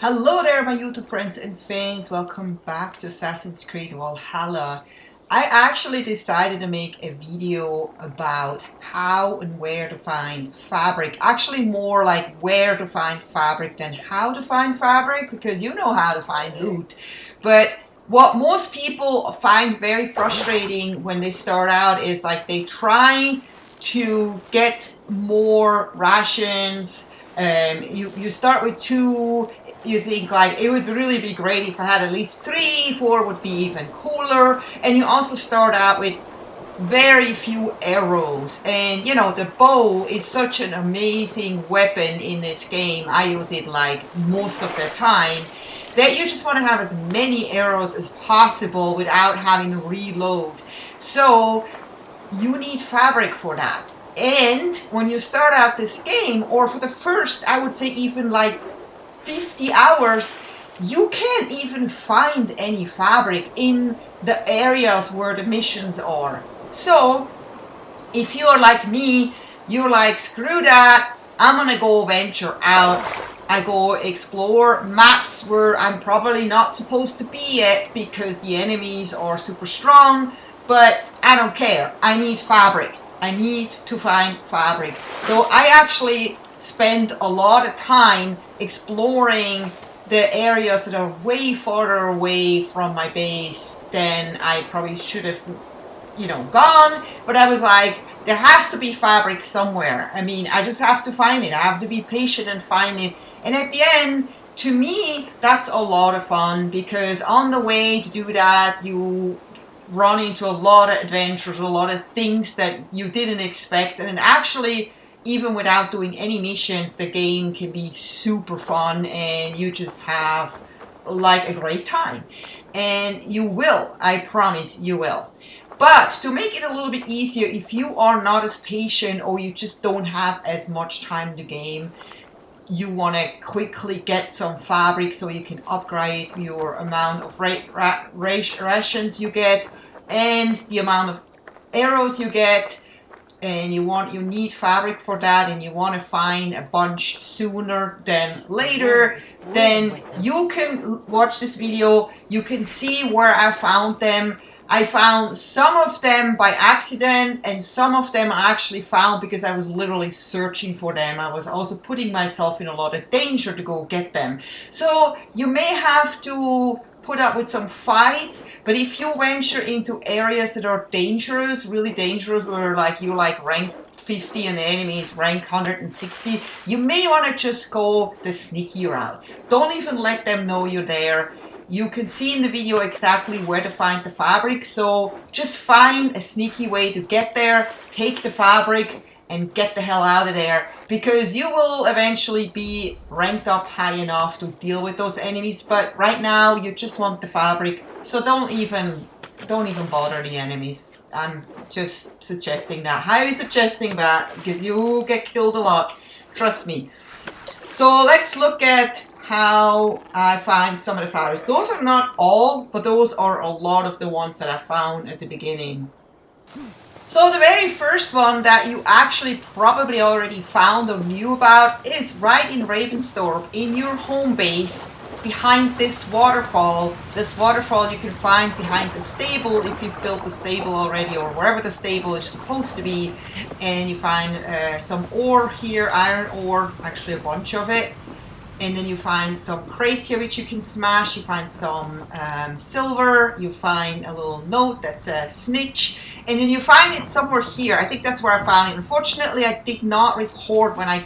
Hello there, my YouTube friends and fans. Welcome back to Assassin's Creed Valhalla. I actually decided to make a video about how and where to find fabric. Actually, more like where to find fabric than how to find fabric, because you know how to find loot. But what most people find very frustrating when they start out is like they try to get more rations. You start with 2. You think like it would really be great if I had at least 3, 4 would be even cooler. And you also start out with very few arrows, and you know the bow is such an amazing weapon in this game. I use it like most of the time, that you just want to have as many arrows as possible without having to reload. So you need fabric for that. And when you start out this game, or for the first, I would say even like 50 hours, you can't even find any fabric in the areas where the missions are. So if you're like me, you're like, screw that, I'm gonna go venture out. I go explore maps where I'm probably not supposed to be yet because the enemies are super strong, but I don't care. I need fabric. I need to find fabric. So I actually spend a lot of time exploring the areas that are way farther away from my base than I probably should have, gone. But I was like, there has to be fabric somewhere. I mean, I just have to find it. I have to be patient and find it. And at the end, to me, that's a lot of fun, because on the way to do that, you run into a lot of adventures, a lot of things that you didn't expect. And actually, even without doing any missions, the game can be super fun and you just have like a great time. And you will, I promise you will. But to make it a little bit easier, if you are not as patient or you just don't have as much time to game, you want to quickly get some fabric so you can upgrade your amount of rations you get and the amount of arrows you get. And you need fabric for that, and you want to find a bunch sooner than later, then you can watch this video. You can see where I found them. I found some of them by accident, and some of them I actually found because I was literally searching for them. I was also putting myself in a lot of danger to go get them. So you may have to put up with some fights, but if you venture into areas that are dangerous, really dangerous, where like you're like rank 50 and the enemy is rank 160, you may want to just go the sneaky route. Don't even let them know you're there. You can see in the video exactly where to find the fabric, so just find a sneaky way to get there, take the fabric, and get the hell out of there, because you will eventually be ranked up high enough to deal with those enemies. But right now you just want the fabric, so don't even bother the enemies. I'm just suggesting that, highly suggesting that, because you get killed a lot, trust me. So let's look at how I find some of the fabrics. Those are not all, but those are a lot of the ones that I found at the beginning. So the very first one that you actually probably already found or knew about is right in Ravensthorpe, in your home base, behind this waterfall. This waterfall you can find behind the stable if you've built the stable already, or wherever the stable is supposed to be. And you find some ore here, iron ore, actually a bunch of it. And then you find some crates here which you can smash. You find some silver. You find a little note that says snitch. And then you find it somewhere here. I think that's where I found it. Unfortunately, I did not record when I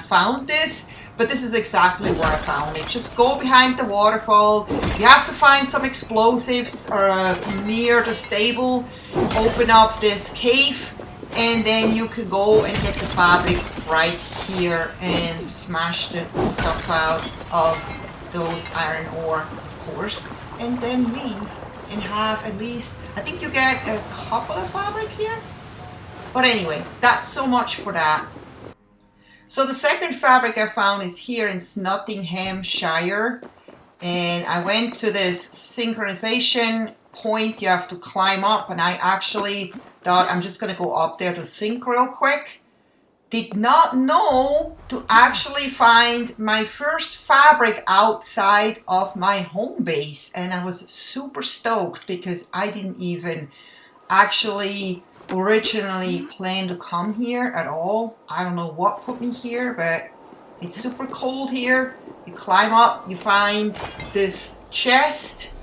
found this. But this is exactly where I found it. Just go behind the waterfall. You have to find some explosives near the stable. Open up this cave. And then you could go and get the fabric right here and smash the stuff out of those iron ore, of course, and then leave and have at least, I think you get a couple of fabric here. But anyway, that's so much for that. So the second fabric I found is here in Nottinghamshire, and I went to this synchronization point you have to climb up, and I actually thought I'm just going to go up there to sync real quick. did not know to actually find my first fabric outside of my home base, and I was super stoked because I didn't even actually originally plan to come here at all. I don't know what put me here, but it's super cold here. You climb up, you find this chest,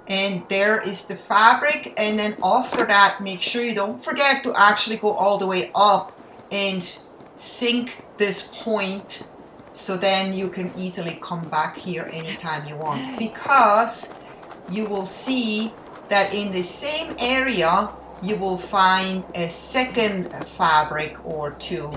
and there is the fabric, and then after that make sure you don't forget to actually go all the way up and sink this point, so then you can easily come back here anytime you want, because you will see that in the same area you will find a second fabric or two.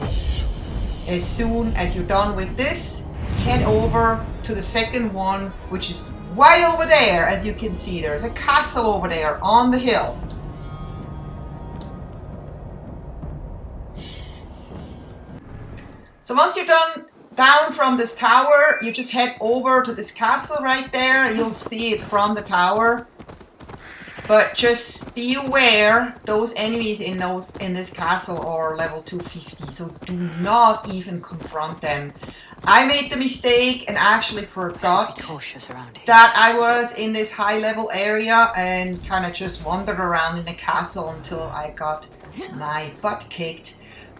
As soon as you're done with this, head over to the second one, which is right over there. As you can see, there's a castle over there on the hill. So once you're down from this tower, you just head over to this castle right there. You'll see it from the tower. But just be aware, those enemies in this castle are level 250, so do not even confront them. I made the mistake and actually forgot that I was in this high level area and kind of just wandered around in the castle until I got my butt kicked.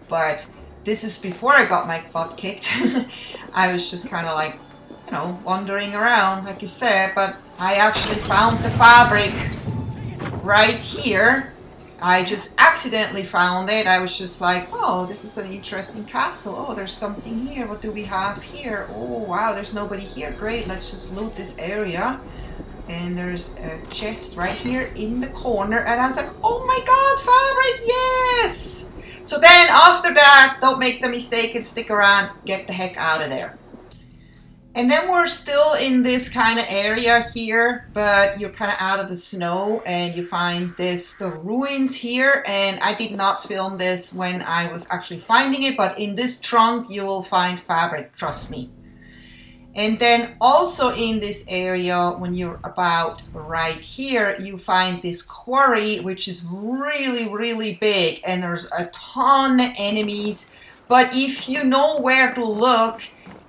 But this is before I got my butt kicked. I was just kind of like, you know, wandering around, like you said, but I actually found the fabric right here. I just accidentally found it. I was just like, oh, this is an interesting castle. Oh, there's something here. What do we have here? Oh, wow, there's nobody here. Great, let's just loot this area. And there's a chest right here in the corner. And I was like, oh my god, fabric, yes! So then after that, don't make the mistake and stick around. Get the heck out of there. And then we're still in this kind of area here, but you're kind of out of the snow and you find the ruins here. And I did not film this when I was actually finding it, but in this trunk you will find fabric, trust me. And then also in this area, when you're about right here, you find this quarry, which is really, really big, and there's a ton of enemies. But if you know where to look,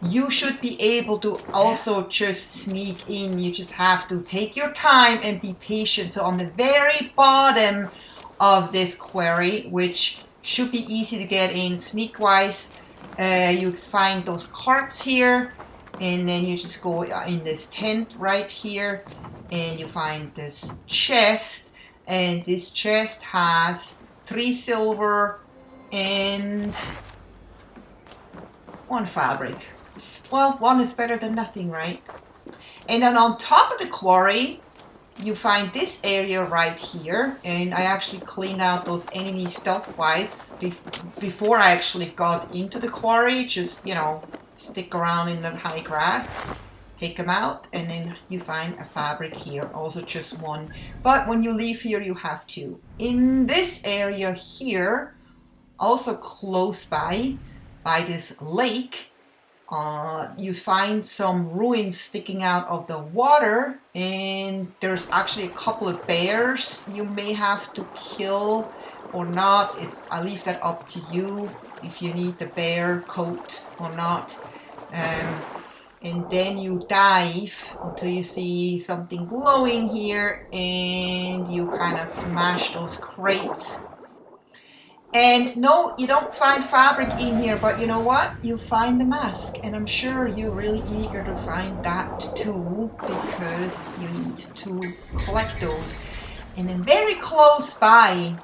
you should be able to also just sneak in. You just have to take your time and be patient. So on the very bottom of this quarry, which should be easy to get in sneak-wise, you find those carts here, and then you just go in this tent right here, and you find this chest, and this chest has 3 silver and 1 fabric. Well, 1 is better than nothing, right? And then on top of the quarry, you find this area right here. And I actually cleaned out those enemies stealth-wise before I actually got into the quarry. Just, you know, stick around in the high grass, take them out, and then you find a fabric here. Also just 1. But when you leave here, you have 2. In this area here, also close by this lake, you find some ruins sticking out of the water, and there's actually a couple of bears you may have to kill or not. I leave that up to you if you need the bear coat or not. And then you dive until you see something glowing here, and you kind of smash those crates. And no, you don't find fabric in here, but you know what? You find the mask, and I'm sure you're really eager to find that too, because you need to collect those. And then very close by,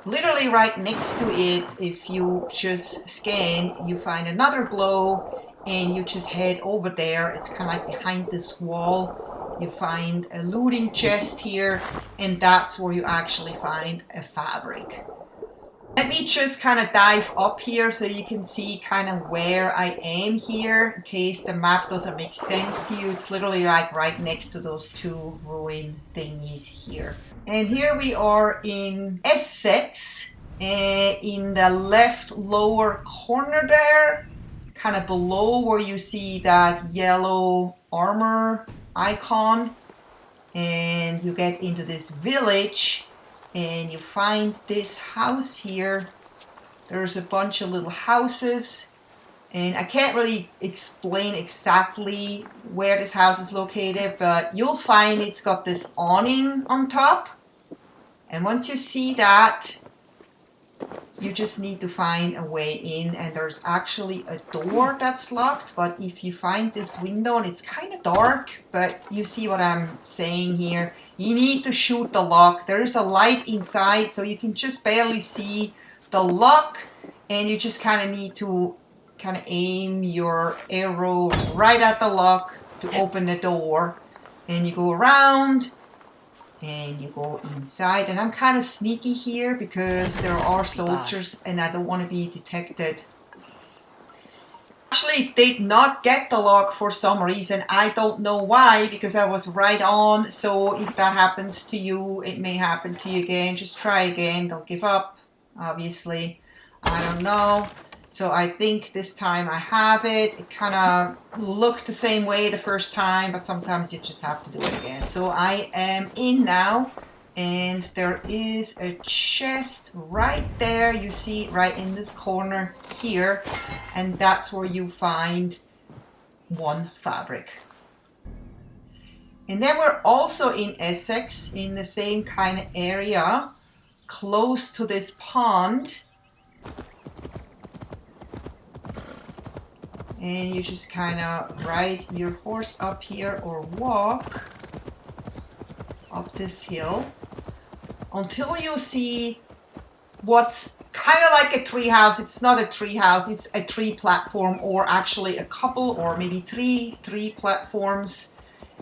literally right next to it, if you just scan, you find another glow, and you just head over there. It's kind of like behind this wall. You find a looting chest here, and that's where you actually find a fabric. Let me just kind of dive up here so you can see kind of where I am here, in case the map doesn't make sense to you. It's literally like right next to those 2 ruin thingies here. And here we are in Essex, in the left lower corner there, kind of below where you see that yellow armor icon. And you get into this village, and you find this house here, There's a bunch of little houses, and I can't really explain exactly where this house is located, but you'll find it's got this awning on top. And once you see that, you just need to find a way in, and there's actually a door that's locked. But if you find this window, and it's kind of dark, but you see what I'm saying here, you need to shoot the lock. There is a light inside, so you can just barely see the lock, and you just kind of need to kind of aim your arrow right at the lock to open the door, and you go around and you go inside. And I'm kind of sneaky here because there are soldiers and I don't want to be detected. Actually did not get the lock for some reason. I don't know why, because I was right on. So if that happens to you, it may happen to you again. Just try again. Don't give up, obviously. I don't know. So I think this time I have it. It kind of looked the same way the first time, but sometimes you just have to do it again. So I am in now, and there is a chest right there. You see right in this corner here, and that's where you find one fabric. And then we're also in Essex, in the same kind of area, close to this pond. And you just kind of ride your horse up here or walk up this hill until you see what's kind of like a tree house. It's not a tree house, it's a tree platform, or actually a couple or maybe three platforms.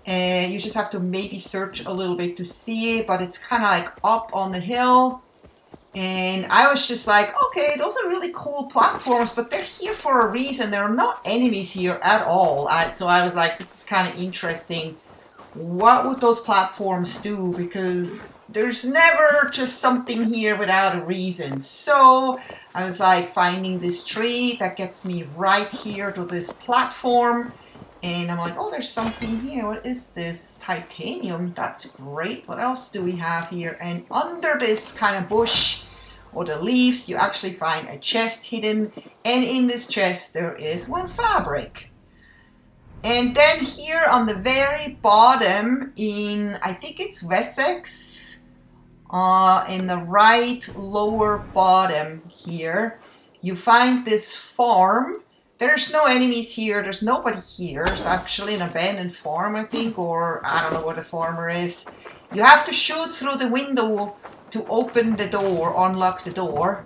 And you just have to maybe search a little bit to see it, but it's kind of like up on the hill. And I was just like, okay, those are really cool platforms, but they're here for a reason. There are not enemies here at all. So I was like, this is kind of interesting. What would those platforms do? Because there's never just something here without a reason. So I was like finding this tree that gets me right here to this platform. And I'm like, oh, there's something here. What is this? Titanium. That's great. What else do we have here? And under this kind of bush or the leaves, you actually find a chest hidden. And in this chest, there is one fabric. And then here on the very bottom in, I think it's Wessex, in the right lower bottom here, you find this farm. There's no enemies here. There's nobody here. It's actually an abandoned farm, I think, or I don't know what a farmer is. You have to shoot through the window to open the door, unlock the door.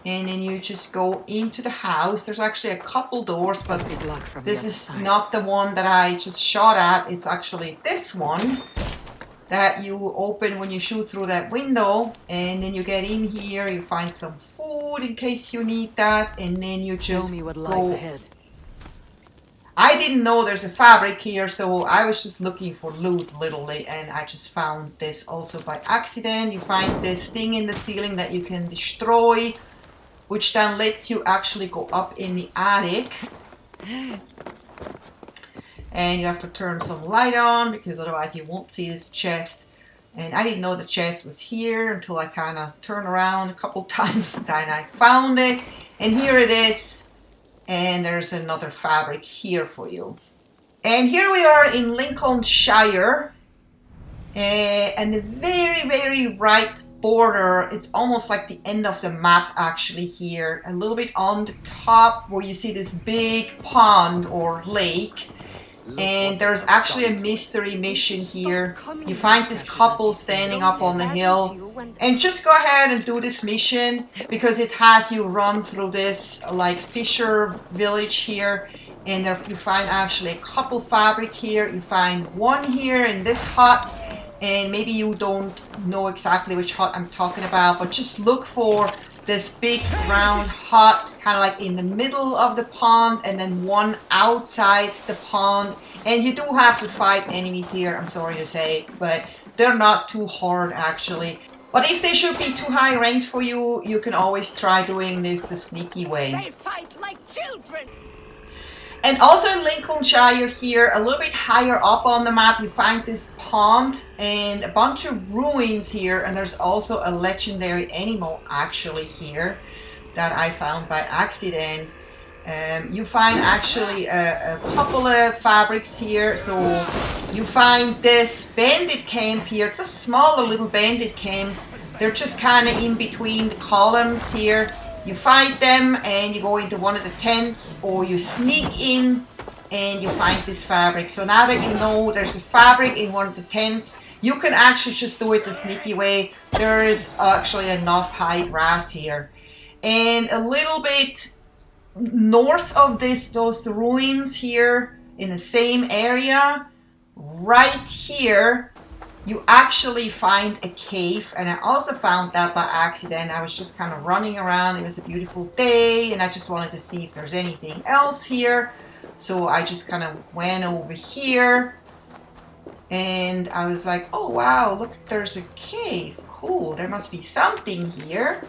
And then you just go into the house. There's actually a couple doors, but this is not the one that I just shot at. It's actually this one that you open when you shoot through that window. And then you get in here, you find some food in case you need that, and then you just go. I didn't know there's a fabric here, so I was just looking for loot literally, and I just found this also by accident. You find this thing in the ceiling that you can destroy, which then lets you actually go up in the attic. And you have to turn some light on because otherwise you won't see this chest. And I didn't know the chest was here until I kind of turned around a couple times and then I found it. And here it is. And there's another fabric here for you. And here we are in Lincolnshire. And the very, very right border, it's almost like the end of the map actually here. A little bit on the top where you see this big pond or lake. And there's actually a mystery mission here. You find this couple standing up on the hill. And just go ahead and do this mission because it has you run through this like fisher village here. And there you find actually a couple fabric here. You find one here in this hut. And maybe you don't know exactly which hut I'm talking about, but just look for this big round hut kind of like in the middle of the pond and then one outside the pond. And you do have to fight enemies here, I'm sorry to say, but they're not too hard actually. But if they should be too high ranked for you, you can always try doing this the sneaky way. They fight like children. And also in Lincolnshire here, a little bit higher up on the map, you find this pond and a bunch of ruins here. And there's also a legendary animal actually here. that I found by accident. You find actually a couple of fabrics here. So you find this bandit camp here. It's a smaller little bandit camp. They're just kind of in between the columns here. You find them and you go into one of the tents, or you sneak in and you find this fabric. So now that you know there's a fabric in one of the tents, you can actually just do it the sneaky way. There is actually enough high grass here. And a little bit north of those ruins here, in the same area, right here, you actually find a cave. And I also found that by accident. I was just kind of running around. It was a beautiful day and I just wanted to see if there's anything else here. So I just kind of went over here and I was like, oh wow, look, there's a cave. Cool, there must be something here.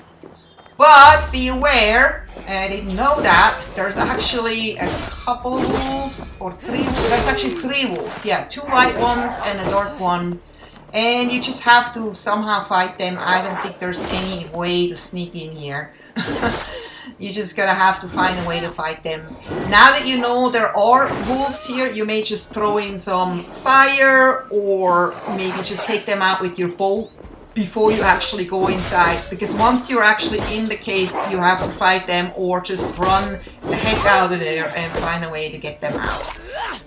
But be aware, I didn't know that, there's actually a couple wolves, or three, there's actually 3 wolves. Yeah, 2 white ones and a dark one. And you just have to somehow fight them. I don't think there's any way to sneak in here. You just gotta have to find a way to fight them. Now that you know there are wolves here, you may just throw in some fire, or maybe just take them out with your bow before you actually go inside. Because once you're actually in the cave, you have to fight them, or just run the heck out of there and find a way to get them out.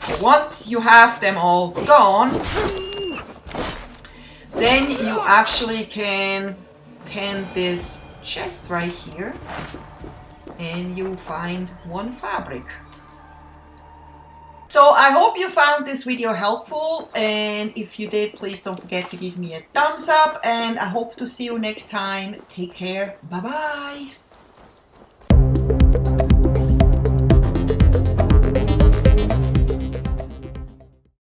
But once you have them all gone, then you actually can tend this chest right here and you find 1 fabric. So I hope you found this video helpful, and if you did, please don't forget to give me a thumbs up, and I hope to see you next time. Take care. Bye bye.